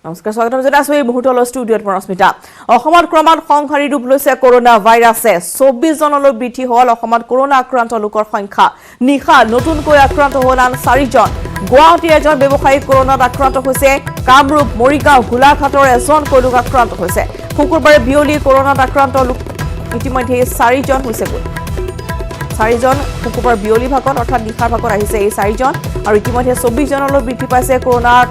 নমস্কাৰ স্বাগতম জনাইছো এই মুহূৰ্তলৈ ষ্টুডিঅ'ত পৰস্মিতা অসমত ক্ৰমাৎ সংহাৰী ৰূপ লৈছে কৰোনা ভাইৰাছে 24 জনলৈ বৃদ্ধি হ'ল অসমত কৰোনা আক্ৰান্ত লোকৰ সংখ্যা নিশা নতুনকৈ আক্ৰান্ত হ'ল আন 4 জন গুৱাহাটীৰ এজন ব্যৱসায়ী কৰোনাত আক্ৰান্ত হৈছে কামৰূপ মৰিগাঁও গোলাঘাটৰ এজন লোক আক্ৰান্ত হৈছে শুকুৰবাৰে বিয়লি কৰোনাত আক্ৰান্ত লোক ইতিমধ্যে 4 জন হৈছে 4 জন শুকুৰবাৰ বিয়লি ভাগত অৰ্থাৎ নিশাৰ ভাগত আহিছে এই 4 জন আৰু ইতিমধ্যে 24 জনলৈ বৃদ্ধি পাইছে কৰোনাত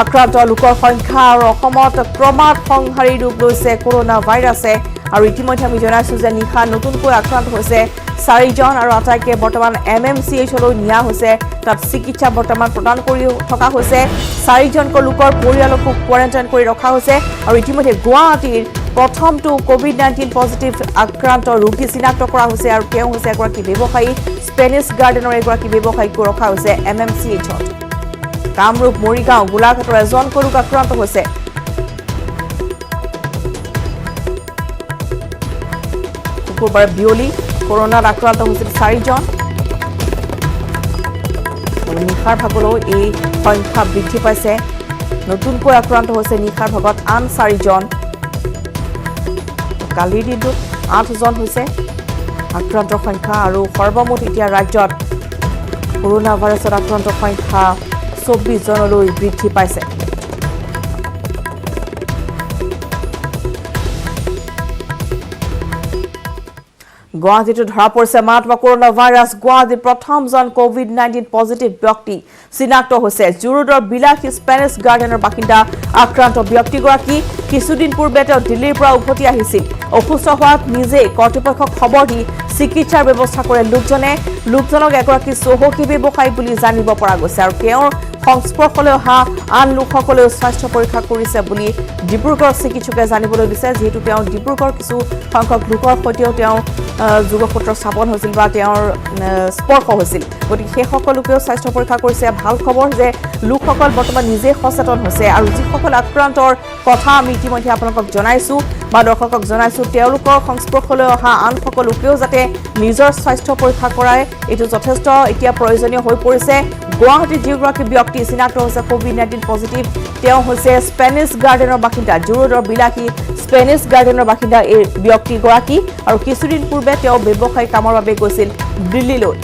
আক্ৰান্ত লোকৰ সংখ্যা আৰু অসমত ক্ৰমাৎ সংহাৰী ৰূপ লৈছে কৰোনা ভাইৰাছে আৰু ইতিমধ্যে আমি জনাইছো যে নিশা নতুনকৈ আক্ৰান্ত হৈছে 4 জন আৰু আটাইকে বৰ্তমান MMCHলৈ নিয়া হৈছে তাত চিকিৎসা বৰ্তমান প্ৰদান কৰি থকা হৈছে 4 জন লোকৰ পৰিয়ালকো কোৱাৰেণ্টাইন কৰি ৰখা হৈছে আৰু ইতিমধ্যে গুৱাহাটীৰ প্ৰথমটো কোভিড-19 পজিটিভ আক্ৰান্ত ৰোগী চিনাক্ত কৰা হৈছে আৰু তেওঁ হৈছে এগৰাকী ব্যৱসায়ী স্পেনিছ গাৰ্ডেনৰ এগৰাকী ব্যৱসায়ীক ৰখা হৈছে MMCHত কামৰূপ মৰিগাঁও গোলাঘাটৰ এজন লোক আক্ৰান্ত হৈছে শুকুৰবাৰে বিয়লি কৰোনাত আক্ৰান্ত হৈছিল 4 জন নিশাৰ ভাগলৈ এই সংখ্যা বৃদ্ধি পাইছে নতুনকৈ আক্ৰান্ত হৈছে নিশাৰ ভাগত আন 4 জন কালিৰ দিনটোত 8 জন হৈছে আক্ৰান্তৰ সংখ্যা আৰু সৰ্বমুঠ এতিয়া ৰাজ্যত কৰোনা ভাইৰাছৰ আক্ৰান্তৰ সংখ্যা 24 জনলৈ বৃদ্ধি পাইছে গুৱাহাটীত ধৰা পৰিছে মাৰাত্মক কৰোনা ভাইৰাছ গুৱাহাটীৰ প্ৰথমজন কোভিড-19 পজিটিভ ব্যক্তি চিনাক্ত হৈছে জুৰুডৰ বিলাসী স্পেনিছ গাৰ্ডেনৰ বাসিন্দা আক্ৰান্ত ব্যক্তিগৰাকী কিছুদিন পূৰ্বে তেওঁ দিল্লীৰ পৰা উভতি আহিছিল অসুস্থ হোৱাত নিজে কৰ্তৃপক্ষক খবৰ দি চিকিৎসাৰ ব্যৱস্থা কৰে লোকজনক এগৰাকী চহকী ব্যৱসায়ী বুলি জানিব পৰা গৈছে আৰু তেওঁৰ সংস্পৰ্শলৈ অহা আন লোকসকলেও স্বাস্থ্য পৰীক্ষা কৰিছে বুলি ডিব্ৰুগড় চিকিৎসকে জানিবলৈ দিছে যিহেতু তেওঁ ডিব্ৰুগড় কিছু সংখ্যক লোকৰ সৈতেও তেওঁ যোগসূত্ৰ স্থাপন হৈছিল বা তেওঁৰ স্পৰ্শ হৈছিল গতিকে সেই সকলোকেও স্বাস্থ্য পৰীক্ষা কৰিছে ভাল খবৰ যে লোকসকল বৰ্তমান নিজে সচেতন হৈছে আৰু যিসকল আক্ৰান্তৰ কথা আমি ইতিমধ্যে আপোনালোকক জনাইছো বা দৰ্শকক জনাইছো তেওঁলোকৰ সংস্পৰ্শলৈ অহা আন সকলোকেও যাতে নিজৰ স্বাস্থ্য পৰীক্ষা কৰায় এইটো যথেষ্ট এতিয়া প্ৰয়োজনীয় হৈ পৰিছে গুৱাহাটীৰ যিগৰাকী ব্যক্তি চিনাক্ত হৈছে কোভিড-19 পজিটিভ তেওঁ হৈছে স্পেনিছ গাৰ্ডেনৰ বাসিন্দা জুৰুডৰ বিলাসী স্পেনিছ গাৰ্ডেনৰ বাসিন্দা এই ব্যক্তিগৰাকী আৰু কিছুদিন পূৰ্বে তেওঁ ব্যৱসায়িক কামৰ বাবে গৈছিল দিল্লীলৈ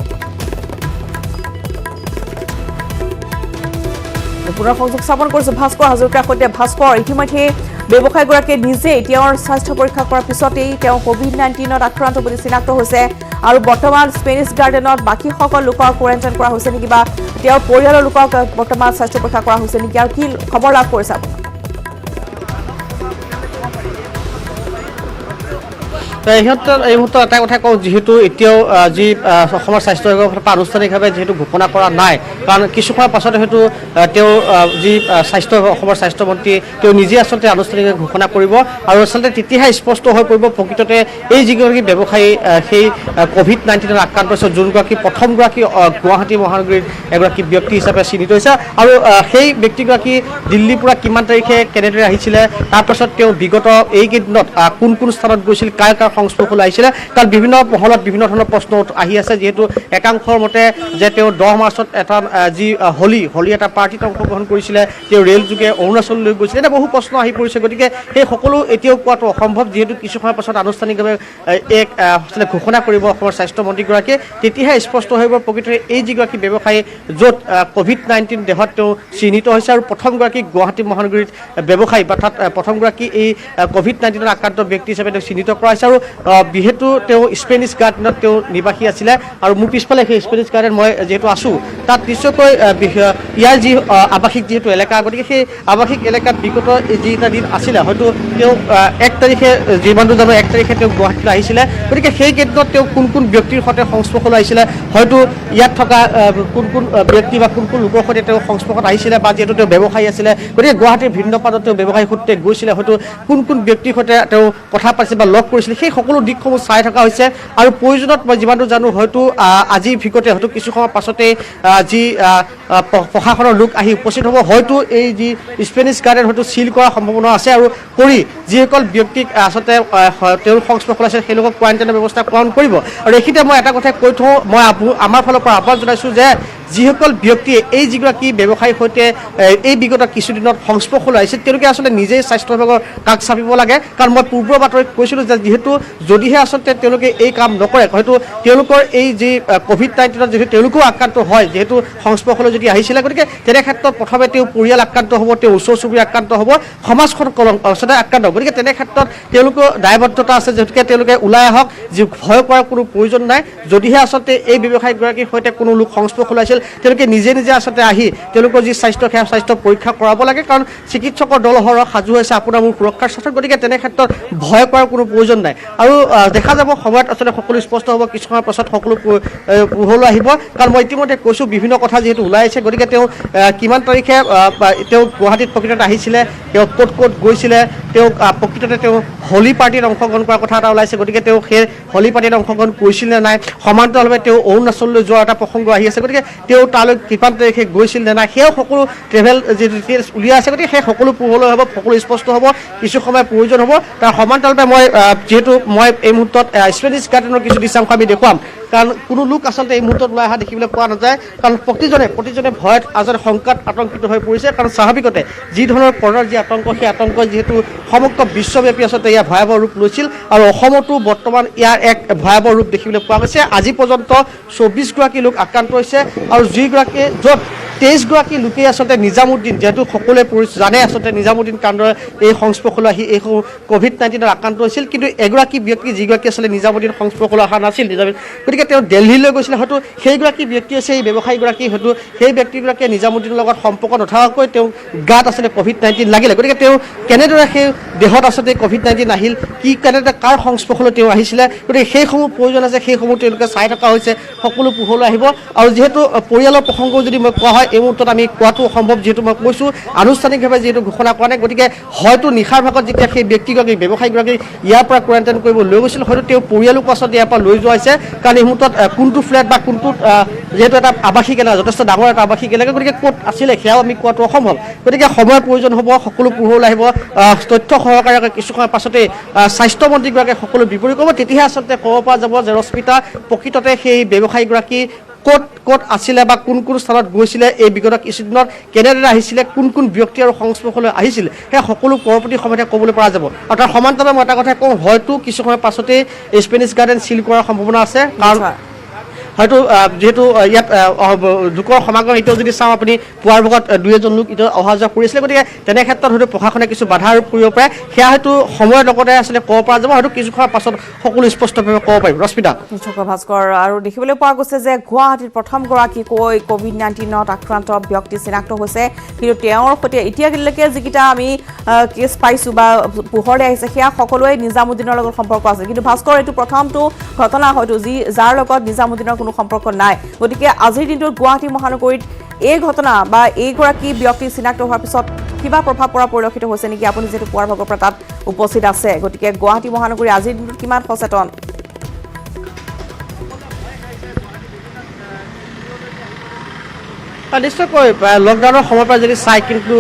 পুনৰ সংযোগ স্থাপন কৰিছে ভাস্কৰ হাজৰিকাৰ সৈতে ভাস্কৰ ইতিমধ্যে ব্যৱসায়ীগৰাকীয়ে নিজে তেওঁৰ স্বাস্থ্য পৰীক্ষা কৰাৰ পিছতেই তেওঁ কোভিড-19ত আক্ৰান্ত বুলি চিনাক্ত হৈছে আৰু বৰ্তমান স্পেনিছ গাৰ্ডেনত বাকী সকলো লোকক কোৱাৰেণ্টাইন কৰা হৈছে নেকি বা তেওঁৰ পৰিয়ালৰ লোকক বৰ্তমান স্বাস্থ্য পৰীক্ষা কৰা হৈছে নেকি আৰু কি খবৰ লাভ কৰিছে আপুনি এই মুহূৰ্তত এটা কথা কওঁ যিহেতু এতিয়াও যি অসমৰ স্বাস্থ্য বিভাগৰ পৰা আনুষ্ঠানিকভাৱে যিহেতু ঘোষণা কৰা নাই কাৰণ কিছু সময়ৰ পাছতে হয়তো তেওঁ যি অসমৰ স্বাস্থ্যমন্ত্ৰী তেওঁ নিজে আচলতে আনুষ্ঠানিকভাৱে ঘোষণা কৰিব আৰু আচলতে তেতিয়াহে স্পষ্ট হৈ পৰিব প্ৰকৃততে এই যিগৰাকী ব্যৱসায়ী সেই কোভিড-19ত আক্ৰান্ত হৈছে যোনগৰাকী প্ৰথমগৰাকী গুৱাহাটী মহানগৰীৰ এগৰাকী ব্যক্তি হিচাপে চিহ্নিত হৈছে আৰু সেই ব্যক্তিগৰাকী দিল্লীৰ পৰা কিমান তাৰিখে কেনেদৰে আহিছিলে তাৰপাছত তেওঁ বিগত এইকেইদিনত কোন স্থানত গৈছিল কাৰ সংস্পৰ্শলৈ আহিছিলে তাত বিভিন্ন মহলত বিভিন্ন ধৰণৰ প্ৰশ্ন আহি আছে যিহেতু একাংশৰ মতে যে তেওঁ 10 মাৰ্চত এটা যি হোলী এটা পাৰ্টিত অংশগ্ৰহণ কৰিছিলে তেওঁ ৰেল যোগে অৰুণাচললৈ গৈছিলে এটা বহু প্ৰশ্ন আহি পৰিছে গতিকে সেই সকলো এতিয়াও কোৱাটো অসম্ভৱ যিহেতু কিছু সময়ৰ পাছত আনুষ্ঠানিকভাৱে এক ঘোষণা কৰিব অসমৰ স্বাস্থ্যমন্ত্ৰীগৰাকীয়ে তেতিয়াহে স্পষ্ট হৈ পৰিব প্ৰকৃততে এই যিগৰাকী ব্যৱসায়ী য'ত কোভিড-19 দেহত তেওঁ চিহ্নিত হৈছে আৰু প্ৰথমগৰাকী গুৱাহাটী মহানগৰীত ব্যৱসায়ী অৰ্থাৎ প্ৰথমগৰাকী এই কোভিড-19ত আক্ৰান্ত ব্যক্তি হিচাপে তেওঁ চিহ্নিত কৰা হৈছে আৰু যিহেতু তেওঁ স্পেনিছ গাৰ্ডেনত তেওঁ নিবাসী আছিলে আৰু মোৰ পিছফালে সেই স্পেনিছ গাৰ্ডেন মই যিহেতু আছোঁ তাত নিশ্চয়কৈ ইয়াৰ যি আৱাসিক যিহেতু এলেকা গতিকে সেই আৱাসিক এলেকাত বিগত যিটা দিন আছিলে হয়তো তেওঁ 1 তাৰিখে যিমানটো জানো 1 তাৰিখে তেওঁ গুৱাহাটীলৈ আহিছিলে গতিকে সেই কেইদিনত তেওঁ কোন ব্যক্তিৰ সৈতে সংস্পৰ্শলৈ আহিছিলে হয়তো ইয়াত থকা কোন ব্যক্তি বা কোন লোকৰ সৈতে তেওঁ সংস্পৰ্শত আহিছিলে বা যিহেতু তেওঁ ব্যৱসায়ী আছিলে গতিকে গুৱাহাটীৰ ভিন্ন পাদত তেওঁ ব্যৱসায়ী সূত্ৰে গৈছিলে হয়তো কোন ব্যক্তিৰ সৈতে তেওঁ কথা পাতিছিল বা লগ কৰিছিলে সেই সকলো দিশসমূহ চাই থকা হৈছে আৰু প্ৰয়োজনত মই যিমানটো জানো হয়তো আজিৰ ভিগতে হয়তো কিছু সময়ৰ পাছতে যি প্ৰশাসনৰ লোক আহি উপস্থিত হ'ব হয়তো এই যি স্পেনিছ গাৰ্ডেন হয়তো সিল কৰাৰ সম্ভাৱনা আছে আৰু কৰি যিসকল ব্যক্তিক আচলতে তেওঁৰ সংস্পৰ্শলৈ আছে সেই লোকক কোৱাৰেণ্টাইনৰ ব্যৱস্থা গ্ৰহণ কৰিব আৰু এইখিনিতে মই এটা কথা কৈ থওঁ মই আমাৰ ফালৰ পৰা আহ্বান জনাইছোঁ যে যিসকল ব্যক্তিয়ে এই যিগৰাকী ব্যৱসায়ীৰ সৈতে এই বিগত কিছুদিনত সংস্পৰ্শলৈ আহিছে তেওঁলোকে আচলতে নিজেই স্বাস্থ্য বিভাগৰ কাষ চাপিব লাগে কাৰণ মই পূৰ্বৰ বাতৰিত কৈছিলোঁ যে যিহেতু যদিহে আচলতে তেওঁলোকে এই কাম নকৰে হয়তো তেওঁলোকৰ এই যি COVID-19 যিহেতু তেওঁলোকেও আক্ৰান্ত হয় যিহেতু সংস্পৰ্শলৈ যদি আহিছিলে গতিকে তেনে ক্ষেত্ৰত প্ৰথমে তেওঁ পৰিয়াল আক্ৰান্ত হ'ব তেওঁ ওচৰ চুবুৰীয়া আক্ৰান্ত হ'ব সমাজখন আচলতে আক্ৰান্ত হ'ব গতিকে তেনে ক্ষেত্ৰত তেওঁলোকৰ দায়বদ্ধতা আছে যিহেতুকে তেওঁলোকে ওলাই আহক যি ভয় কৰাৰ কোনো প্ৰয়োজন নাই যদিহে আচলতে এই ব্যৱসায়ীগৰাকীৰ সৈতে কোনো লোক সংস্পৰ্শলৈ আহিছিল তেওঁলোকে নিজে নিজে আচলতে আহি তেওঁলোকৰ যি স্বাস্থ্য সেয়া স্বাস্থ্য পৰীক্ষা কৰাব লাগে কাৰণ চিকিৎসকৰ দলসৰহ সাজু হৈছে আপোনাৰ মোৰ সুৰক্ষাৰ স্বাৰ্থত গতিকে তেনে ক্ষেত্ৰত ভয় কৰাৰ কোনো প্ৰয়োজন নাই আৰু দেখা যাব সময়ত আচলতে সকলো স্পষ্ট হ'ব কিছু সময়ৰ পাছত সকলো পোহৰলৈ আহিব কাৰণ মই ইতিমধ্যে কৈছোঁ বিভিন্ন কথা যিহেতু ওলাই আহিছে গতিকে তেওঁ কিমান তাৰিখে তেওঁ গুৱাহাটীত প্ৰকৃততে আহিছিলে তেওঁ ক'ত ক'ত গৈছিলে তেওঁ প্ৰকৃততে তেওঁ হোলী পাৰ্টিত অংশগ্ৰহণ কৰাৰ কথা এটা ওলাইছে গতিকে তেওঁ সেই হোলী পাৰ্টিত অংশগ্ৰহণ কৰিছিল নে নাই সমান্তৰালভাৱে তেওঁ অৰুণাচললৈ যোৱাৰ এটা প্ৰসংগ আহি আছে গতিকে তেওঁ তালৈ কিমান তাৰিখে গৈছিল নে নাই সেয়াও সকলো ট্ৰেভেল যি ডিটেইলছ উলিয়াই আছে গতিকে সেই সকলো পোহৰলৈ হ'ব সকলো স্পষ্ট হ'ব কিছু সময় প্ৰয়োজন হ'ব তাৰ সমান্তৰালভাৱে মই যিহেতু মই এই মুহূৰ্তত স্পেনিছ গাৰ্ডেনৰ কিছু দৃশ্যাংশ আমি দেখুৱাম কাৰণ কোনো লোক আচলতে এই মুহূৰ্তত ওলাই অহা দেখিবলৈ পোৱা নাযায় কাৰণ প্ৰতিজনে ভয়ত আচলতে শংকাত আতংকিত হৈ পৰিছে কাৰণ স্বাভাৱিকতে যি ধৰণৰ কৰোনাৰ যি আতংক সেই আতংক যিহেতু সমগ্ৰ বিশ্বব্যাপী আচলতে ইয়াৰ ভয়াৱহ ৰূপ লৈছিল আৰু অসমতো বৰ্তমান ইয়াৰ এক ভয়াৱহ ৰূপ দেখিবলৈ পোৱা গৈছে আজি পৰ্যন্ত 24গৰাকী লোক আক্ৰান্ত হৈছে আৰু যিগৰাকী য'ত 23গৰাকী লোকে আচলতে নিজামুদ্দিন যেহেতু সকলোৱে জানে আচলতে নিজামুদ্দিন কাণ্ডৰ এই সংস্পৰ্শলৈ আহি এই COVID-19 আক্ৰান্ত হৈছিল কিন্তু এগৰাকী ব্যক্তি যিগৰাকী আচলতে নিজামুদ্দিন সংস্পৰ্শলৈ অহা নাছিল গতিকে তেওঁ দিল্লীলৈ গৈছিলে হয়তো সেইগৰাকী ব্যক্তি হৈছে এই ব্যৱসায়ীগৰাকী হয়তো সেই ব্যক্তিগৰাকীয়ে নিজামুদ্দিনৰ লগত সম্পৰ্ক নথকাকৈ তেওঁ গাত আচলতে COVID-19 লাগিলে গতিকে তেওঁ কেনেদৰে সেই দেহত আচলতে COVID-19 আহিল কি কেনেদৰে কাৰ সংস্পৰ্শলৈ তেওঁ আহিছিলে গতিকে সেইসমূহ প্ৰয়োজন আছে সেইসমূহ তেওঁলোকে চাই থকা হৈছে সকলো পোহৰলৈ আহিব আৰু যিহেতু পৰিয়ালৰ প্ৰসংগ যদি মই কোৱা হয় এই মুহূৰ্তত আমি কোৱাটো অসম্ভৱ যিহেতু মই কৈছোঁ আনুষ্ঠানিকভাৱে যিহেতু ঘোষণা কৰা নাই গতিকে হয়তো নিশাৰ ভাগত যেতিয়া সেই ব্যক্তিগৰাকী ব্যৱসায়ীগৰাকী ইয়াৰ পৰা কোৱাৰেণ্টাইন কৰিব লৈ গৈছিল হয়তো তেওঁ পৰিয়ালকো আচলতে ইয়াৰ পৰা লৈ যোৱা হৈছে কাৰণ এই মুহূৰ্তত কোনটো ফ্লেট বা কোনটোত যিহেতু এটা আৱাসিক এলেকা যথেষ্ট ডাঙৰ এটা আৱাসিক এলেকা গতিকে ক'ত আছিলে সেয়াও আমি কোৱাটো অসম্ভৱ গতিকে সময়ৰ প্ৰয়োজন হ'ব সকলো পোহৰলৈ আহিব তথ্য সহকাৰে কিছু সময় পাছতে স্বাস্থ্যমন্ত্ৰীগৰাকীয়ে সকলো বিৱৰি কৰিব তেতিয়াহে আচলতে ক'ব পৰা যাব যে ৰশ্মিতা প্ৰকৃততে সেই ব্যৱসায়ীগৰাকী ক'ত আছিলে বা কোন স্থানত গৈছিলে এই বিগত কিছুদিনত কেনেদৰে আহিছিলে কোন ব্যক্তি আৰু সংস্পৰ্শলৈ আহিছিল সেই সকলো পৰৱৰ্তী সময়তে ক'বলৈ পৰা যাব আৰু তাৰ সমান্তৰালভাৱে মই এটা কথা কওঁ হয়তো কিছু সময় পাছতে স্পেনিছ গাৰ্ডেন চিল কৰাৰ সম্ভাৱনা আছে কাৰণ হয়তো যেহেতু ইয়াত লোকৰ সমাগম এতিয়াও যদি চাওঁ আপুনি পুৱাৰ ভাগত দুই এজন লোক এতিয়া অহা যোৱা কৰিছিলে গতিকে তেনে ক্ষেত্ৰত হয়তো প্ৰশাসনে কিছু বাধা আৰোপ কৰিব পাৰে সেয়া হয়তো সময়ৰ লগতে আচলতে ক'ব পৰা যাব হয়তো কিছু সময়ৰ পাছত সকলো স্পষ্টভাৱে ক'ব পাৰিম ৰশ্মিতা ভাস্কৰ আৰু দেখিবলৈ পোৱা গৈছে যে গুৱাহাটীত প্ৰথমগৰাকীকৈ COVID-19ত আক্ৰান্ত ব্যক্তি চিনাক্ত হৈছে কিন্তু তেওঁৰ সৈতে এতিয়ালৈকে যিকেইটা আমি কেছ পাইছোঁ বা পোহৰলৈ আহিছে সেয়া সকলোৱে নিজামুদ্দিনৰ লগত সম্পৰ্ক আছে কিন্তু ভাস্কৰ এইটো প্ৰথমটো ঘটনা হয়তো যাৰ লগত নিজামুদ্দিনৰ কোনো সম্পৰ্ক নাই গতিকে আজিৰ দিনটোত গুৱাহাটী মহানগৰীত এই ঘটনা বা এইগৰাকী ব্যক্তি চিনাক্ত হোৱাৰ পিছত কিবা প্ৰভাৱ পৰা পৰিলক্ষিত হৈছে নেকি আপুনি যিহেতু পুৱাৰ ভাগৰ পৰা তাত উপস্থিত আছে গতিকে গুৱাহাটী মহানগৰী আজিৰ দিনটোত কিমান সচেতন নিশ্চয়কৈ লকডাউনৰ সময়ৰ পৰা যদি চাই কিন্তু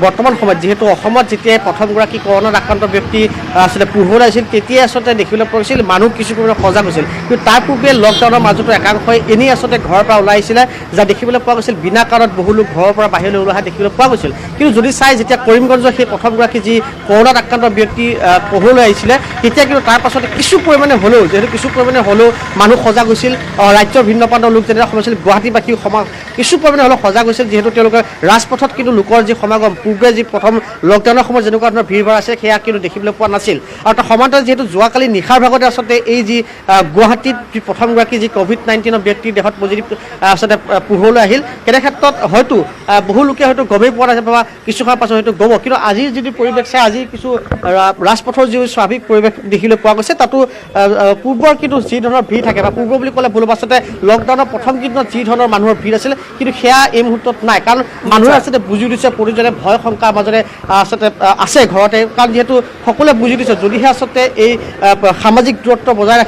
বৰ্তমান সময়ত যিহেতু অসমত যেতিয়াই প্ৰথমগৰাকী কৰোণাত আক্ৰান্ত ব্যক্তি আচলতে পোহৰলৈ আহিছিল তেতিয়াই আচলতে দেখিবলৈ পৰিছিল মানুহ কিছু পৰিমাণে সজাগ হৈছিল কিন্তু তাৰ পূৰ্বে লকডাউনৰ মাজতো একাংশই এনেই আচলতে ঘৰৰ পৰা ওলাই আহিছিলে যা দেখিবলৈ পোৱা গৈছিল বিনা কাৰণত বহু লোক ঘৰৰ পৰা বাহিৰলৈ ওলাই অহা দেখিবলৈ পোৱা গৈছিল কিন্তু যদি চাই যেতিয়া কৰিমগঞ্জৰ সেই প্ৰথমগৰাকী যি কৰোণাত আক্ৰান্ত ব্যক্তি পোহৰলৈ আহিছিলে তেতিয়া কিন্তু তাৰ পাছতে কিছু পৰিমাণে হ'লেও যিহেতু কিছু পৰিমাণে হ'লেও মানুহ সজাগ হৈছিল ৰাজ্যৰ ভিন্ন প্ৰান্তৰ লোক যেনেদৰে সোমাইছিল গুৱাহাটীবাসী কিছু পৰিমাণে হ'লেও সজাগ হৈছিল যিহেতু তেওঁলোকে ৰাজপথত কিন্তু লোকৰ যি সমাগম পূৰ্বে যি প্ৰথম লকডাউনৰ সময়ত যেনেকুৱা ধৰণৰ ভিৰ ভাৰ আছে সেয়া কিন্তু দেখিবলৈ পোৱা নাছিল আৰু তাৰ সমান্তৰাল যিহেতু যোৱাকালি নিশাৰ ভাগতে আচলতে এই যি গুৱাহাটীত যি প্ৰথমগৰাকী যি COVID-19 ব্যক্তি দেহত পজিটিভ আচলতে পোহৰলৈ আহিল তেনে ক্ষেত্ৰত হয়তো বহু লোকে হয়তো গমেই পোৱা নাযাব বা কিছু সময়ৰ পাছত হয়তো গম কিন্তু আজিৰ যদি পৰিৱেশ চাই আজি কিছু ৰাজপথৰ যি স্বাভাৱিক পৰিৱেশ দেখিবলৈ পোৱা গৈছে তাতো পূৰ্বৰ কিন্তু যি ধৰণৰ ভিৰ থাকে বা পূৰ্ব বুলি ক'লে ভুল আচলতে লকডাউনৰ প্ৰথম কেইদিনত যি ধৰণৰ মানুহৰ ভিৰ আছিল কিন্তু সেয়া এই মুহূৰ্তত নাই কাৰণ মানুহে আচলতে বুজি উঠিছে প্ৰতিজনে ভয় শংকাৰ মাজৰে আচলতে আছে ঘৰতে কাৰণ যিহেতু সকলোৱে বুজি উঠিছে যদিহে আচলতে এই সামাজিক দূৰত্ব বজাই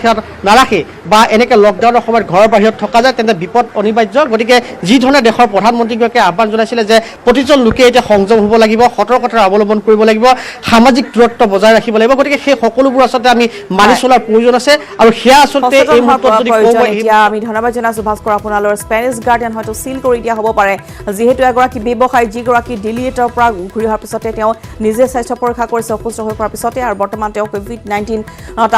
নাৰাখে বা এনেকৈ লকডাউনৰ সময়ত ঘৰৰ বাহিৰত থকা যায় তেন্তে বিপদ অনিবাৰ্য গতিকে যি ধৰণে দেশৰ প্ৰধানমন্ত্ৰীগৰাকীয়ে আহ্বান জনাইছিলে যে প্ৰতিজন লোকে এতিয়া সংযম হ'ব লাগিব সতৰ্কতা অৱলম্বন কৰিব লাগিব সামাজিক দূৰত্ব বজাই ৰাখিব লাগিব গতিকে সেই সকলোবোৰ আচলতে আমি মানি চলাৰ প্ৰয়োজন আছে আৰু সেয়া আচলতে এই মুহূৰ্তত যদি এতিয়া আমি ধন্যবাদ জনাইছো ভাস্কৰ আপোনালোকৰ স্পেনিছ গাৰ্ডেন হয়তো সিল কৰি দিয়া হ'ব পাৰে যিহেতু এগৰাকী ব্যৱসায়ী যিগৰাকী দিল্লীৰ পৰা ঘূৰি অহাৰ পিছতে তেওঁ নিজে স্বাস্থ্য পৰীক্ষা কৰিছে অসুস্থ হৈ পৰাৰ পিছতে আৰু বৰ্তমান তেওঁ কোভিড-19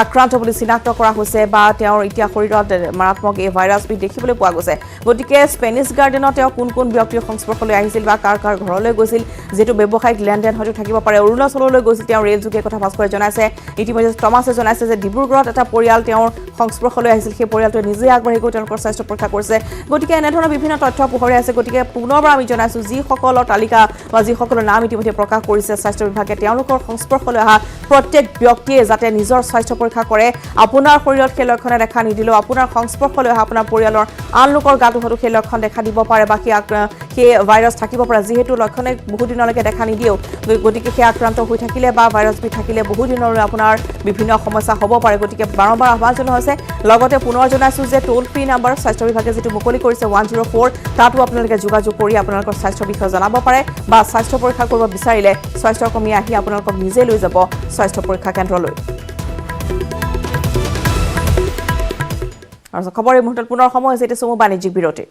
আক্ৰান্ত বুলি চিনাক্ত কৰা হৈছে বা তেওঁৰ এতিয়া শৰীৰত মাৰাত্মক এই ভাইৰাছবিধ দেখিবলৈ পোৱা গৈছে গতিকে স্পেনিছ গাৰ্ডেনত তেওঁ কোন ব্যক্তিৰ সংস্পৰ্শলৈ আহিছিল বা কাৰ ঘৰলৈ গৈছিল যিটো ব্যৱসায়িক লেনদেন হয়তো থাকিব পাৰে অৰুণাচললৈ গৈছিল তেওঁ ৰেল যোগে কথা ভাস্কৰে জনাইছে ইতিমধ্যে টমাছে জনাইছে যে ডিব্ৰুগড়ত এটা পৰিয়াল তেওঁৰ সংস্পৰ্শলৈ আহিছিল সেই পৰিয়ালটোৱে নিজে আগবাঢ়ি গৈ তেওঁলোকৰ স্বাস্থ্য পৰীক্ষা কৰিছে গতিকে এনেধৰণৰ বিভিন্ন তথ্য পোহৰে আছে গতিকে পুনৰবাৰ আমি জনাইছোঁ যিসকলৰ তালিকা বা যিসকলৰ নাম ইতিমধ্যে প্ৰকাশ কৰিছে স্বাস্থ্য বিভাগে তেওঁলোকৰ সংস্পৰ্শলৈ অহা প্ৰত্যেক ব্যক্তিয়ে যাতে নিজৰ স্বাস্থ্য পৰীক্ষা কৰে আপোনাৰ শৰীৰত সেই লক্ষণে দেখা নিদিলেও আপোনাৰ সংস্পৰ্শলৈ অহা আপোনাৰ পৰিয়ালৰ আন লোকৰ গাতো হয়তো সেই লক্ষণ দেখা দিব পাৰে বা সেই ভাইৰাছ থাকিব পাৰে যিহেতু লক্ষণে বহুদিনলৈকে দেখা নিদিয়েও গতিকে সেই আক্ৰান্ত হৈ থাকিলে বা ভাইৰাছবিধ থাকিলে বহুদিনলৈ আপোনাৰ বিভিন্ন সমস্যা হ'ব পাৰে গতিকে বাৰম্বাৰ আহ্বান জনোৱা হৈছে লগতে পুনৰ জনাইছোঁ যে টোল ফ্ৰী নাম্বাৰ স্বাস্থ্য বিভাগে যিটো মুকলি কৰিছে 104 তাতো আপোনালোকে যোগাযোগ কৰি আপোনালোকৰ স্বাস্থ্যৰ বিষয়ে জনাব পাৰে বা স্বাস্থ্য পৰীক্ষা কৰিব বিচাৰিলে স্বাস্থ্যকৰ্মী আহি আপোনালোকক নিজে লৈ যাব স্বাস্থ্য পৰীক্ষা কেন্দ্ৰলৈ আৰু খবৰ এই মুহূৰ্তত পুনৰ সময় হৈছে এতিয়া চমু বাণিজ্যিক বিৰতি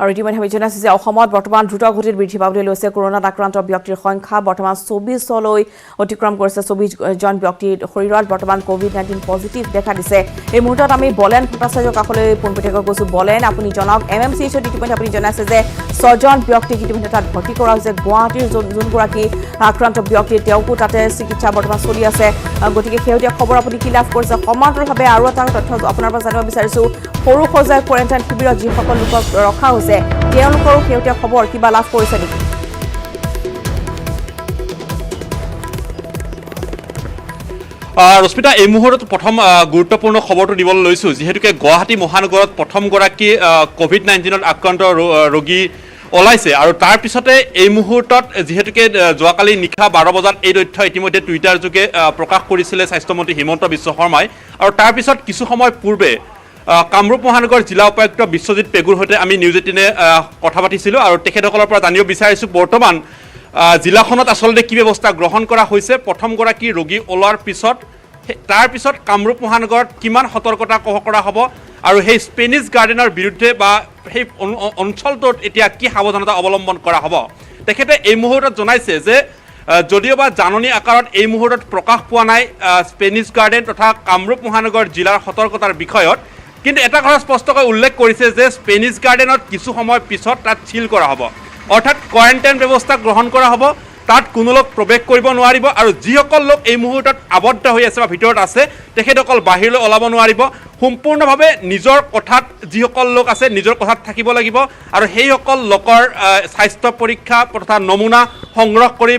আৰু ইতিমধ্যে আমি জনাইছোঁ যে অসমত বৰ্তমান দ্ৰুতগতিত বৃদ্ধি পাবলৈ লৈছে কৰোণাত আক্ৰান্ত ব্যক্তিৰ সংখ্যা বৰ্তমান 24লৈ অতিক্ৰম কৰিছে 24জন ব্যক্তিৰ শৰীৰত বৰ্তমান কোভিড-19 পজিটিভ দেখা দিছে এই মুহূৰ্তত আমি বলেন ভট্টাচাৰ্যৰ কাষলৈ পোনপটীয়াকৈ গৈছোঁ বলেন আপুনি জনাওক MMCHত ইতিমধ্যে আপুনি জনাইছে যে 6জন ব্যক্তিক ইতিমধ্যে তাত ভৰ্তি কৰা হৈছে গুৱাহাটীৰ যোনগৰাকী আক্ৰান্ত ব্যক্তি তেওঁকো তাতে চিকিৎসা বৰ্তমান চলি আছে গতিকে শেহতীয়া খবৰ আপুনি কি লাভ কৰিছে সমান্তৰালভাৱে আৰু এটা তথ্য আপোনাৰ পৰা জানিব বিচাৰিছোঁ সৰু সজাই কোৱাৰেণ্টাইন শিবিৰত যিসকল লোকক ৰখা হৈছে তেওঁলোকৰো শেহতীয়া খবৰ কিবা লাভ কৰিছে নেকি ৰশ্মিতা এই মুহূৰ্তত প্ৰথম গুৰুত্বপূৰ্ণ খবৰটো দিবলৈ লৈছোঁ যিহেতুকে গুৱাহাটী মহানগৰত প্ৰথমগৰাকী কোভিড-19ত আক্ৰান্ত ৰোগী ওলাইছে আৰু তাৰ পিছতে এই মুহূৰ্তত যিহেতুকে যোৱাকালি নিশা 12 বজাত এই তথ্য ইতিমধ্যে টুইটাৰ যোগে প্ৰকাশ কৰিছিলে স্বাস্থ্যমন্ত্ৰী হিমন্ত বিশ্ব শৰ্মাই আৰু তাৰ পিছত কিছু সময় পূৰ্বে কামৰূপ মহানগৰ জিলা উপায়ুক্ত বিশ্বজিৎ পেগুৰ সৈতে আমি নিউজ 18 কথা পাতিছিলোঁ আৰু তেখেতসকলৰ পৰা জানিব বিচাৰিছোঁ বৰ্তমান জিলাখনত আচলতে কি ব্যৱস্থা গ্ৰহণ কৰা হৈছে প্ৰথমগৰাকী ৰোগী ওলোৱাৰ পিছত তাৰ পিছত কামৰূপ মহানগৰত কিমান সতৰ্কতা কৰা হ'ব আৰু সেই স্পেনিছ গাৰ্ডেনৰ বিৰুদ্ধে বা সেই অঞ্চলটোত এতিয়া কি সাৱধানতা অৱলম্বন কৰা হ'ব তেখেতে এই মুহূৰ্তত জনাইছে যে যদিওবা জাননী আকাৰত এই মুহূৰ্তত প্ৰকাশ পোৱা নাই স্পেনিছ গাৰ্ডেন তথা কামৰূপ মহানগৰ জিলাৰ সতৰ্কতাৰ বিষয়ত কিন্তু এটা কথা স্পষ্টকৈ উল্লেখ কৰিছে যে স্পেনিছ গাৰ্ডেনত কিছু সময় পিছত তাত চিল কৰা হ'ব অৰ্থাৎ কোৱাৰেণ্টাইন ব্যৱস্থা গ্ৰহণ কৰা হ'ব তাত কোনো লোক প্ৰৱেশ কৰিব নোৱাৰিব আৰু যিসকল লোক এই মুহূৰ্তত আবদ্ধ হৈ আছে বা ভিতৰত আছে তেখেতসকল বাহিৰলৈ ওলাব নোৱাৰিব সম্পূৰ্ণভাৱে নিজৰ কোঠাত যিসকল লোক আছে নিজৰ কোঠাত থাকিব লাগিব আৰু সেইসকল লোকৰ স্বাস্থ্য পৰীক্ষা তথা নমুনা সংগ্ৰহ কৰি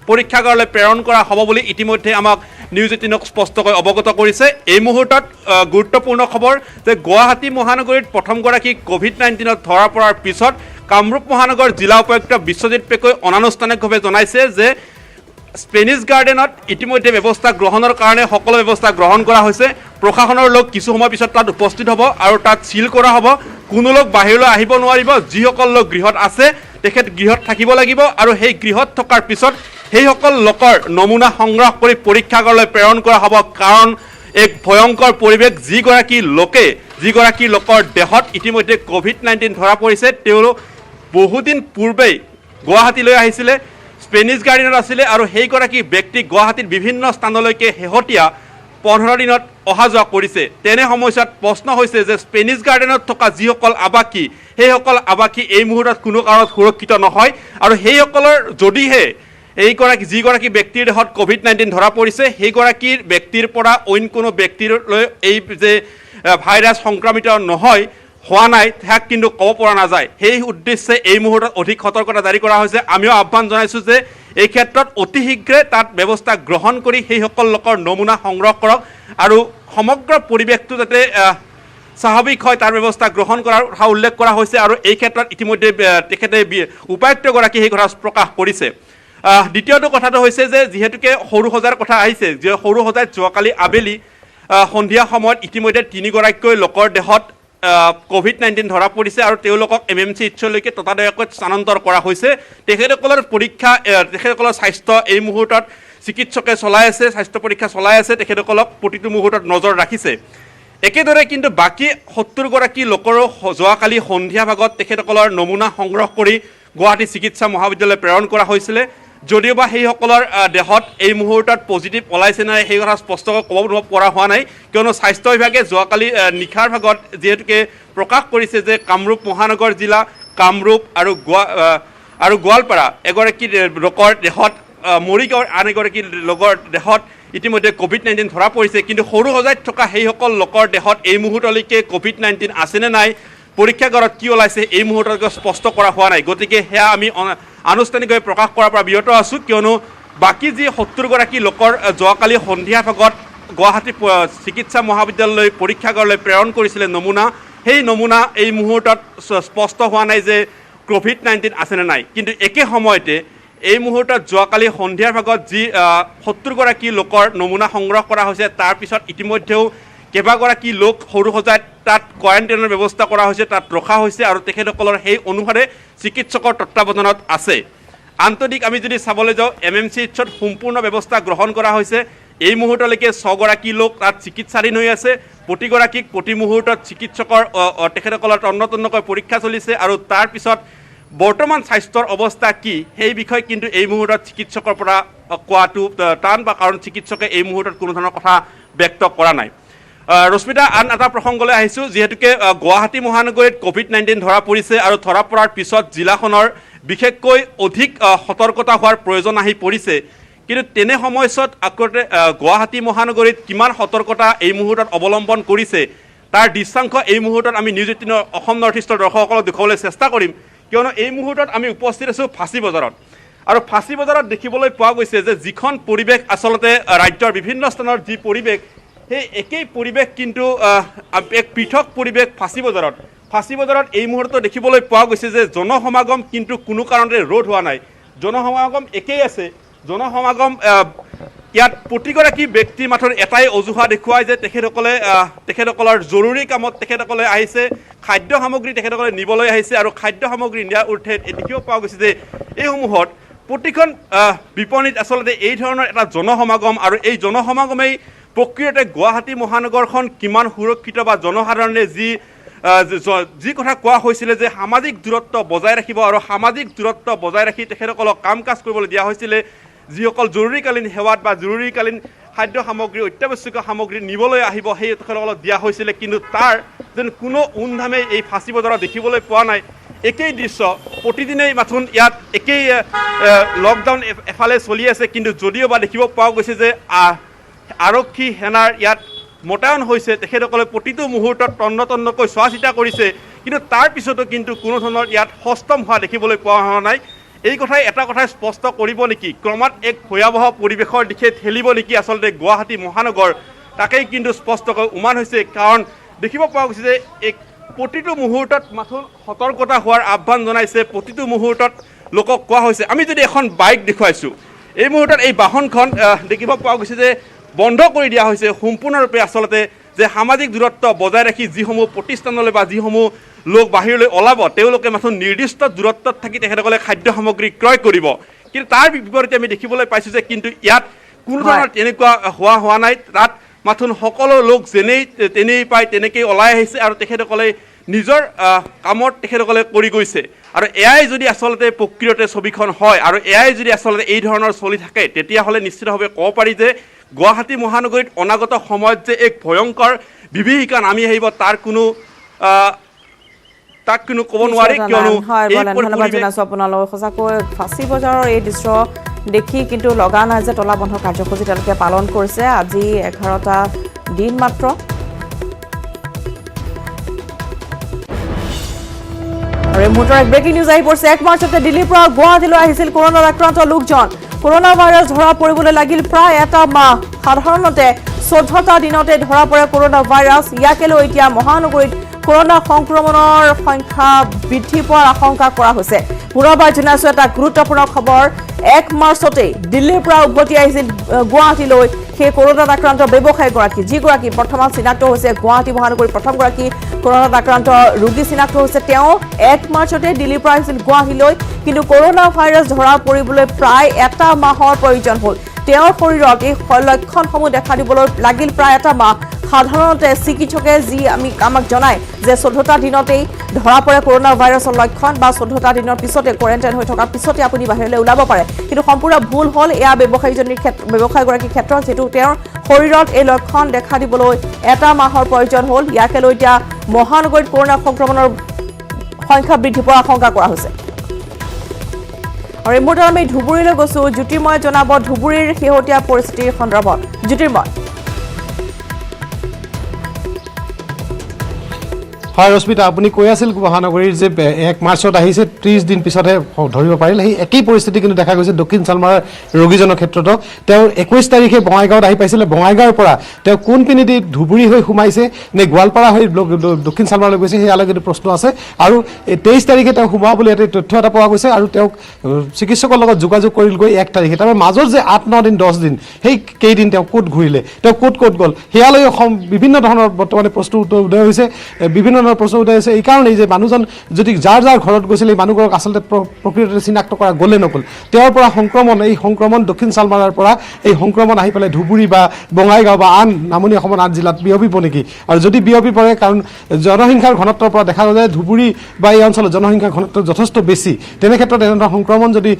পৰীক্ষাগাৰলৈ প্ৰেৰণ কৰা হ'ব বুলি ইতিমধ্যে আমাক নিউজ 18ক স্পষ্টকৈ অৱগত কৰিছে এই মুহূৰ্তত গুৰুত্বপূৰ্ণ খবৰ যে গুৱাহাটী মহানগৰীত প্ৰথমগৰাকী কোভিড-19ত ধৰা পৰাৰ পিছত কামৰূপ মহানগৰ জিলা উপায়ুক্ত বিশ্বজিৎ পেগুৱে অনানুষ্ঠানিকভাৱে জনাইছে যে স্পেনিছ গাৰ্ডেনত ইতিমধ্যে ব্যৱস্থা গ্ৰহণৰ কাৰণে সকলো ব্যৱস্থা গ্ৰহণ কৰা হৈছে প্ৰশাসনৰ লোক কিছু সময় পিছত তাত উপস্থিত হ'ব আৰু তাত চিল কৰা হ'ব কোনো লোক বাহিৰলৈ আহিব নোৱাৰিব যিসকল লোক গৃহত আছে তেখেত গৃহত থাকিব লাগিব আৰু সেই গৃহত থকাৰ পিছত সেইসকল লোকৰ নমুনা সংগ্ৰহ কৰি পৰীক্ষাগাৰলৈ প্ৰেৰণ কৰা হ'ব কাৰণ এক ভয়ংকৰ পৰিৱেশ যিগৰাকী লোকৰ দেহত ইতিমধ্যে কোভিড-19 ধৰা পৰিছে তেওঁলোক বহুদিন পূৰ্বেই গুৱাহাটীলৈ আহিছিলে স্পেনিছ গাৰ্ডেনত আছিলে আৰু সেইগৰাকী ব্যক্তি গুৱাহাটীৰ বিভিন্ন স্থানলৈকে শেহতীয়া 15 দিনত অহা যোৱা কৰিছে তেনে সময়ত প্ৰশ্ন হৈছে যে স্পেনিছ গাৰ্ডেনত থকা যিসকল আৱাসী সেইসকল আৱাসী এই মুহূৰ্তত কোনো কাৰণত সুৰক্ষিত নহয় আৰু সেইসকলৰ যদিহে যিগৰাকী ব্যক্তিৰ দেহত কোভিড-19 ধৰা পৰিছে সেইগৰাকীৰ ব্যক্তিৰ পৰা অইন কোনো ব্যক্তিলৈ এই যে ভাইৰাছ সংক্ৰমিত হোৱা নাই তাক কিন্তু ক'ব পৰা নাযায় সেই উদ্দেশ্যে এই মুহূৰ্তত অধিক সতৰ্কতা জাৰি কৰা হৈছে আমিও আহ্বান জনাইছোঁ যে এই ক্ষেত্ৰত অতি শীঘ্ৰে তাত ব্যৱস্থা গ্ৰহণ কৰি সেইসকল লোকৰ নমুনা সংগ্ৰহ কৰক আৰু সমগ্ৰ পৰিৱেশটো যাতে স্বাভাৱিক হয় তাৰ ব্যৱস্থা গ্ৰহণ কৰাৰ কথা উল্লেখ কৰা হৈছে আৰু এই ক্ষেত্ৰত ইতিমধ্যে তেখেতে উপায়ুক্তগৰাকী সেই কথা প্ৰকাশ কৰিছে দ্বিতীয়টো কথাটো হৈছে যে যিহেতুকে সৰু সজাৰ কথা আহিছে যে সৰু সজাত যোৱাকালি আবেলি সন্ধিয়া সময়ত ইতিমধ্যে 3গৰাকীকৈ লোকৰ দেহত COVID-19 ধৰা পৰিছে আৰু তেওঁলোকক MMC ইচ্ছলৈকে ততাতৈয়াকৈ স্থানান্তৰ কৰা হৈছে তেখেতসকলৰ পৰীক্ষা তেখেতসকলৰ স্বাস্থ্য এই মুহূৰ্তত চিকিৎসকে চলাই আছে স্বাস্থ্য পৰীক্ষা চলাই আছে তেখেতসকলক প্ৰতিটো মুহূৰ্তত নজৰ ৰাখিছে একেদৰে কিন্তু বাকী 70গৰাকী লোকৰো যোৱাকালি সন্ধিয়া ভাগত তেখেতসকলৰ নমুনা সংগ্ৰহ কৰি গুৱাহাটী চিকিৎসা মহাবিদ্যালয় প্ৰেৰণ কৰা হৈছিলে যদিওবা সেইসকলৰ দেহত এই মুহূৰ্তত পজিটিভ ওলাইছে নাই সেই কথা স্পষ্টকৈ ক'ব পৰা হোৱা নাই কিয়নো স্বাস্থ্য বিভাগে যোৱাকালি নিশাৰ ভাগত যিহেতুকে প্ৰকাশ কৰিছে যে কামৰূপ মহানগৰ জিলা কামৰূপ আৰু গোৱালপাৰা এগৰাকী লোকৰ দেহত মৰিগাঁৱৰ আন এগৰাকী লোকৰ দেহত ইতিমধ্যে COVID-19 ধৰা পৰিছে কিন্তু সৰু সজাইত থকা সেইসকল লোকৰ দেহত এই মুহূৰ্তলৈকে COVID-19 আছেনে নাই পৰীক্ষাগাৰত কি ওলাইছে এই মুহূৰ্তলৈকে স্পষ্ট কৰা হোৱা নাই গতিকে সেয়া আমি আনুষ্ঠানিকভাৱে প্ৰকাশ কৰাৰ পৰা বিৰত আছোঁ কিয়নো বাকী যি 70গৰাকী লোকৰ যোৱাকালি সন্ধিয়া ভাগত গুৱাহাটী চিকিৎসা মহাবিদ্যালয়লৈ পৰীক্ষাগাৰলৈ প্ৰেৰণ কৰিছিলে নমুনা সেই নমুনা এই মুহূৰ্তত স্পষ্ট হোৱা নাই যে COVID-19 আছেনে নাই কিন্তু একে সময়তে এই মুহূৰ্তত যোৱাকালি সন্ধিয়াৰ ভাগত যি 70গৰাকী লোকৰ নমুনা সংগ্ৰহ কৰা হৈছে তাৰ পিছত ইতিমধ্যেও কেইবাগৰাকী লোক সৰু সজাত তাত কোৱাৰেণ্টাইনৰ ব্যৱস্থা কৰা হৈছে তাত ৰখা হৈছে আৰু তেখেতসকলৰ সেই অনুসাৰে চিকিৎসকৰ তত্ত্বাৱধানত আছে আন্তৰিক আমি যদি চাবলৈ যাওঁ MMC ইচ্ছত সম্পূৰ্ণ ব্যৱস্থা গ্ৰহণ কৰা হৈছে এই মুহূৰ্তলৈকে 6গৰাকী লোক তাত চিকিৎসাধীন হৈ আছে প্ৰতিগৰাকীক প্ৰতি মুহূৰ্তত চিকিৎসকৰ তেখেতসকলৰ তন্নতন্নকৈ পৰীক্ষা চলিছে আৰু তাৰ পিছত বৰ্তমান স্বাস্থ্যৰ অৱস্থা কি সেই বিষয়ে কিন্তু এই মুহূৰ্তত চিকিৎসকৰ পৰা কোৱাটো টান বা কাৰণ চিকিৎসকে এই মুহূৰ্তত কোনো ধৰণৰ কথা ব্যক্ত কৰা নাই ৰশ্মিতা আন এটা প্ৰসংগলৈ আহিছোঁ যিহেতুকে গুৱাহাটী মহানগৰীত COVID-19 ধৰা পৰিছে আৰু ধৰা পৰাৰ পিছত জিলাখনৰ বিশেষকৈ অধিক সতৰ্কতা হোৱাৰ প্ৰয়োজন আহি পৰিছে কিন্তু তেনে সময়ছোৱাত আগতে গুৱাহাটী মহানগৰীত কিমান সতৰ্কতা এই মুহূৰ্তত অৱলম্বন কৰিছে তাৰ দৃশ্যাংশ এই মুহূৰ্তত আমি নিউজ 18 অসম নৰ্থ ইষ্টৰ দৰ্শকসকলক দেখুৱাবলৈ চেষ্টা কৰিম কিয়নো এই মুহূৰ্তত আমি উপস্থিত আছোঁ ফাঁচী বজাৰত আৰু ফাঁচী বজাৰত দেখিবলৈ পোৱা গৈছে যে যিখন পৰিৱেশ আচলতে ৰাজ্যৰ বিভিন্ন স্থানৰ যি পৰিৱেশ সেই একেই পৰিৱেশ কিন্তু এক পৃথক পৰিৱেশ ফাঁচী বজাৰত এই মুহূৰ্তত দেখিবলৈ পোৱা গৈছে যে জনসমাগম কিন্তু কোনো কাৰণতে ৰোধ হোৱা নাই জনসমাগম একেই আছে জনসমাগম ইয়াত প্ৰতিগৰাকী ব্যক্তিৰ মাথোন এটাই অজুহাত দেখুৱায় যে তেখেতসকলৰ জৰুৰী কামত তেখেতসকলে আহিছে খাদ্য সামগ্ৰী তেখেতসকলে নিবলৈ আহিছে আৰু খাদ্য সামগ্ৰী নিয়াৰ অৰ্থে দেখিব পোৱা গৈছে যে এইসমূহত প্ৰতিখন বিপণীত আচলতে এই ধৰণৰ এটা জনসমাগম আৰু এই জনসমাগমেই প্ৰকৃততে গুৱাহাটী মহানগৰখন কিমান সুৰক্ষিত বা জনসাধাৰণে যি কথা কোৱা হৈছিলে যে সামাজিক দূৰত্ব বজাই ৰাখিব আৰু সামাজিক দূৰত্ব বজাই ৰাখি তেখেতসকলক কাম কাজ কৰিবলৈ দিয়া হৈছিলে যিসকল জৰুৰীকালীন সেৱাত বা জৰুৰীকালীন খাদ্য সামগ্ৰী অত্যাৱশ্যকীয় সামগ্ৰী নিবলৈ আহিব সেই তেখেতসকলক দিয়া হৈছিলে কিন্তু তাৰ যেন কোনো উনধামেই এই ফাঁচী বজাৰত দেখিবলৈ পোৱা নাই একেই দৃশ্য প্ৰতিদিনেই মাথোন ইয়াত একেই লকডাউন এফালে চলি আছে কিন্তু যদিওবা দেখিব পোৱা গৈছে যে আৰক্ষী সেনাৰ ইয়াত মোতায়ন হৈছে তেখেতসকলে প্ৰতিটো মুহূৰ্তত তন্নতন্নকৈ চোৱা চিতা কৰিছে কিন্তু তাৰ পিছতো কিন্তু কোনো ধৰণৰ ইয়াত সষ্টম হোৱা দেখিবলৈ পোৱা হোৱা নাই এই কথাই এটা কথাই স্পষ্ট কৰিব নেকি ক্ৰমাৎ এক ভয়াৱহ পৰিৱেশৰ দিশে ঠেলিব নেকি আচলতে গুৱাহাটী মহানগৰ তাকেই কিন্তু স্পষ্টকৈ উমান হৈছে কাৰণ দেখিব পোৱা গৈছে যে এক প্ৰতিটো মুহূৰ্তত মাথোন সতৰ্কতা হোৱাৰ আহ্বান জনাইছে প্ৰতিটো মুহূৰ্তত লোকক কোৱা হৈছে আমি যদি এখন বাইক দেখুৱাইছোঁ এই মুহূৰ্তত এই বাহনখন দেখিব পোৱা গৈছে যে বন্ধ কৰি দিয়া হৈছে সম্পূৰ্ণৰূপে আচলতে যে সামাজিক দূৰত্ব বজাই ৰাখি যিসমূহ প্ৰতিষ্ঠানলৈ বা যিসমূহ লোক বাহিৰলৈ ওলাব তেওঁলোকে মাথোন নিৰ্দিষ্ট দূৰত্বত থাকি তেখেতসকলে খাদ্য সামগ্ৰী ক্ৰয় কৰিব কিন্তু তাৰ বিপৰীতে আমি দেখিবলৈ পাইছোঁ যে কিন্তু ইয়াত কোনো ধৰণৰ তেনেকুৱা হোৱা নাই তাত মাথোন সকলো লোক তেনেই পায় তেনেকেই ওলাই আহিছে আৰু তেখেতসকলে নিজৰ কামত তেখেতসকলে কৰি গৈছে আৰু এয়াই যদি আচলতে প্ৰকৃততে ছবিখন হয় আৰু এয়াই যদি আচলতে এই ধৰণৰ চলি থাকে তেতিয়াহ'লে নিশ্চিতভাৱে ক'ব পাৰি যে গুৱাহাটী মহানগৰীত অনাগত সময়ত যে এক ভয়ংকৰ বিভীষিকা নামি আহিব তাক কোনো ক'ব নোৱাৰি কিয়নো ধন্যবাদ জনাইছোঁ আপোনালোক সঁচাকৈ ফাঁচী বজাৰৰ এই দৃশ্য দেখি কিন্তু লগা নাই যে তলা বন্ধ কাৰ্যসূচী তেওঁলোকে পালন কৰিছে আজি 11টা দিন মাত্ৰ আৰু মুহূৰ্তৰ এক ব্ৰেকিং নিউজ আহি পৰিছে 1 মাৰ্চতে দিল্লীৰ পৰা গুৱাহাটীলৈ আহিছিল কৰোনাত আক্ৰান্ত লোকজন কৰোনা ভাইৰাছ ধৰা পৰিবলৈ লাগিল প্ৰায় এটা মাহ সাধাৰণতে 14টা দিনতে ধৰা পৰে কৰোনা ভাইৰাছ ইয়াকে লৈ এতিয়া মহানগৰীত কৰোনা সংক্ৰমণৰ সংখ্যা বৃদ্ধি পোৱাৰ আশংকা কৰা হৈছে পুনৰবাৰ জনাইছো এটা গুৰুত্বপূৰ্ণ খবৰ 1 মাৰ্চতে দিল্লীৰ পৰা উভতি আহিছিল গুৱাহাটীলৈ সেই কৰোনাত আক্ৰান্ত ব্যৱসায়ীগৰাকী যিগৰাকী বৰ্তমান চিনাক্ত হৈছে গুৱাহাটী মহানগৰীৰ প্ৰথমগৰাকী কৰোনাত আক্ৰান্ত ৰোগী চিনাক্ত হৈছে তেওঁ 1 মাৰ্চতে দিল্লীৰ পৰা আহিছিল গুৱাহাটীলৈ কিন্তু কৰোনা ভাইৰাছ ধৰা পৰিবলৈ প্ৰায় এটা মাহৰ প্ৰয়োজন হ'ল তেওঁৰ শৰীৰত এই লক্ষণসমূহ দেখা দিবলৈ লাগিল প্ৰায় এটা মাহ সাধাৰণতে চিকিৎসকে যি আমাক জনায় যে 14টা দিনতেই ধৰা পৰে কৰোনা ভাইৰাছৰ লক্ষণ বা 14টা দিনৰ পিছতে কোৱাৰেণ্টাইন হৈ থকাৰ পিছতে আপুনি বাহিৰলৈ ওলাব পাৰে কিন্তু সম্পূৰ্ণ ভুল হ'ল এয়া ব্যৱসায়ীগৰাকীৰ ক্ষেত্ৰত যেটো তেওঁৰ শৰীৰত এই লক্ষণ দেখা দিবলৈ এটা মাহৰ প্ৰয়োজন হ'ল ইয়াকে লৈ এতিয়া মহানগৰীত কৰোনা সংক্ৰমণৰ সংখ্যা বৃদ্ধি পোৱাৰ আশংকা কৰা হৈছে আৰু এই মুহূৰ্তত আমি ধুবুৰীলৈ গৈছো জ্যোতিৰ্ময় জনাব ধুবুৰীৰ শেহতীয়া পৰিস্থিতিৰ সন্দৰ্ভত জ্যোতিৰ্ময় হয় ৰশ্মিতা আপুনি কৈ আছিল মহানগৰীৰ যে 1 মাৰ্চত আহিছে 30 দিন পিছতহে ধৰিব পাৰিল সেই একেই পৰিস্থিতি কিন্তু দেখা গৈছে দক্ষিণ চালমাৰাৰ ৰোগীজনৰ ক্ষেত্ৰতো তেওঁ 21 তাৰিখে বঙাইগাঁৱত আহি পাইছিলে বঙাইগাঁৱৰ পৰা তেওঁ কোন পিনেদি ধুবুৰী হৈ সোমাইছে নে গোৱালপাৰা হৈ দক্ষিণ চালমাৰালৈ গৈছে সেয়ালৈ কিন্তু প্ৰশ্ন আছে আৰু 23 তাৰিখে তেওঁ সোমোৱা বুলি এটা তথ্য এটা পোৱা গৈছে আৰু তেওঁক চিকিৎসকৰ লগত যোগাযোগ কৰিলগৈ 1 তাৰিখে তাৰ মাজৰ যে 8-9 দিন 10 দিন সেই কেইদিন তেওঁ ক'ত ঘূৰিলে তেওঁ ক'ত গ'ল সেয়ালৈ বিভিন্ন ধৰণৰ বৰ্তমানে প্ৰশ্ন উদয় হৈছে বিভিন্ন প্ৰশ্ন উঠাই আছে এই কাৰণেই যে মানুহজন যদি যাৰ ঘৰত গৈছিল এই মানুহগৰাক আচলতে প্ৰকৃততে চিনাক্ত কৰা গ'লে নগ'ল তেওঁৰ পৰা এই সংক্ৰমণ দক্ষিণ চালমাৰাৰ পৰা এই সংক্ৰমণ আহি পেলাই ধুবুৰী বা বঙাইগাঁও বা আন নামনি অসমৰ আন জিলাত বিয়পিব নেকি আৰু যদি বিয়পি পৰে কাৰণ জনসংখ্যাৰ ঘনত্বৰ পৰা দেখা যায় ধুবুৰী বা এই অঞ্চলত জনসংখ্যাৰ ঘনত্ব যথেষ্ট বেছি তেনে ক্ষেত্ৰত এনেধৰণৰ সংক্ৰমণ যদি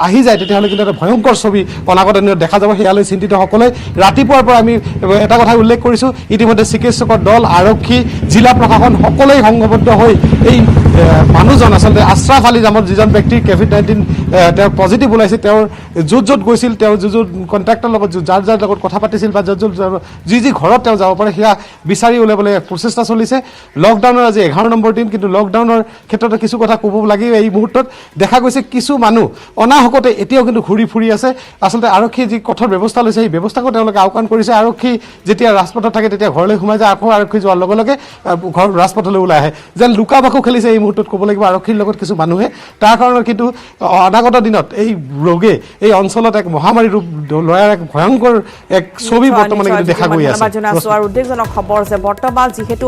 আহি যায় তেতিয়াহ'লে কিন্তু এটা ভয়ংকৰ ছবি অনাগত দিনত দেখা যাব সেয়ালৈ চিন্তিত সকলোৱে ৰাতিপুৱাৰ পৰা আমি এটা কথা উল্লেখ কৰিছোঁ ইতিমধ্যে চিকিৎসকৰ দল আৰক্ষী জিলা প্ৰশাসন সকলোৱে সংঘবদ্ধ হৈ এই মানুহজন আচলতে আশ্ৰাফ আলী নামৰ যিজন ব্যক্তিৰ COVID-19 তেওঁ পজিটিভ ওলাইছে তেওঁৰ য'ত গৈছিল তেওঁ য'ত কণ্টেক্টৰ লগত যাৰ লগত কথা পাতিছিল বা য'ত যি ঘৰত তেওঁ যাব পাৰে সেয়া বিচাৰি উলিয়াবলৈ প্ৰচেষ্টা চলিছে লকডাউনৰ আজি 11 নম্বৰ দিন কিন্তু লকডাউনৰ ক্ষেত্ৰত কিছু কথা ক'ব লাগে এই মুহূৰ্তত দেখা গৈছে কিছু মানুহ অনাহকতে এতিয়াও কিন্তু ঘূৰি ফুৰি আছে আচলতে আৰক্ষীয়ে যি কঠোৰ ব্যৱস্থা লৈছে সেই ব্যৱস্থাকো তেওঁলোকে আওকাণ কৰিছে আৰক্ষী যেতিয়া ৰাজপথত থাকে তেতিয়া ঘৰলৈ সোমাই যায় আকৌ আৰক্ষী যোৱাৰ লগে লগে ঘৰ ৰাজপথলৈ ওলাই আহে যেন লুকা বাকু খেলিছে এই মুহূৰ্তত ক'ব লাগিব আৰক্ষীৰ লগত কিছু মানুহে তাৰ কাৰণে কিন্তু অনাগত দিনত এই ৰোগে এই অঞ্চলত এক মহামাৰী ৰূপ লয়াৰ এক ভয়ংকৰ এক ছবি বৰ্তমানে কিন্তু দেখা গৈ আছে আৰু উদ্বেগজনক খবৰ যে বৰ্তমান যিহেতু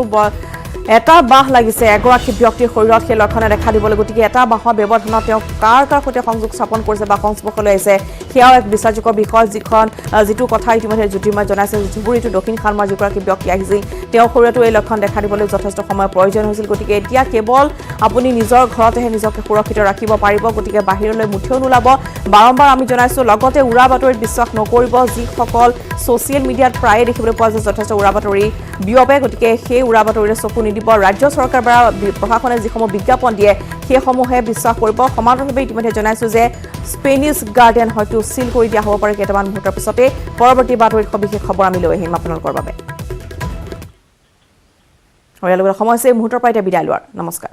এটা মাহ লাগিছে এগৰাকী ব্যক্তিৰ শৰীৰত সেই লক্ষণে দেখা দিবলৈ গতিকে এটা মাহৰ ব্যৱধানত তেওঁ কাৰ সৈতে সংযোগ স্থাপন কৰিছে বা সংস্পৰ্শলৈ আহিছে সেয়াও এক বিচাৰযোগ্য বিষয় যিটো কথা ইতিমধ্যে জ্যোতিৰ্ময় জনাইছে ধুবুৰীটো দক্ষিণ খালমাৰ যিগৰাকী ব্যক্তি আহিছিল তেওঁৰ শৰীৰতো এই লক্ষণ দেখা দিবলৈ যথেষ্ট সময়ৰ প্ৰয়োজন হৈছিল গতিকে এতিয়া কেৱল আপুনি নিজৰ ঘৰতেহে নিজকে সুৰক্ষিত ৰাখিব পাৰিব গতিকে বাহিৰলৈ মুঠেও নোলাব বাৰম্বাৰ আমি জনাইছোঁ লগতে উৰা বাতৰিত বিশ্বাস নকৰিব যিসকল ছ'চিয়েল মিডিয়াত প্ৰায়ে দেখিবলৈ পোৱা যায় যথেষ্ট উৰা বাতৰি বিয়পে গতিকে সেই উৰা বাতৰিৰে চকু নিদিব ৰাজ্য চৰকাৰ বা প্ৰশাসনে যিসমূহ বিজ্ঞাপন দিয়ে সেইসমূহে বিশ্বাস কৰিব সমান্তৰালভাৱে ইতিমধ্যে জনাইছোঁ যে স্পেনিছ গাৰ্ডেন হয়তো চিল কৰি দিয়া হ'ব পাৰে কেইটামান মুহূৰ্তৰ পিছতে পৰৱৰ্তী বাতৰিত সবিশেষ খবৰ আমি লৈ আহিম আপোনালোকৰ বাবে সময় আছে মুহূৰ্তৰ পৰা এতিয়া বিদায় লোৱাৰ নমস্কাৰ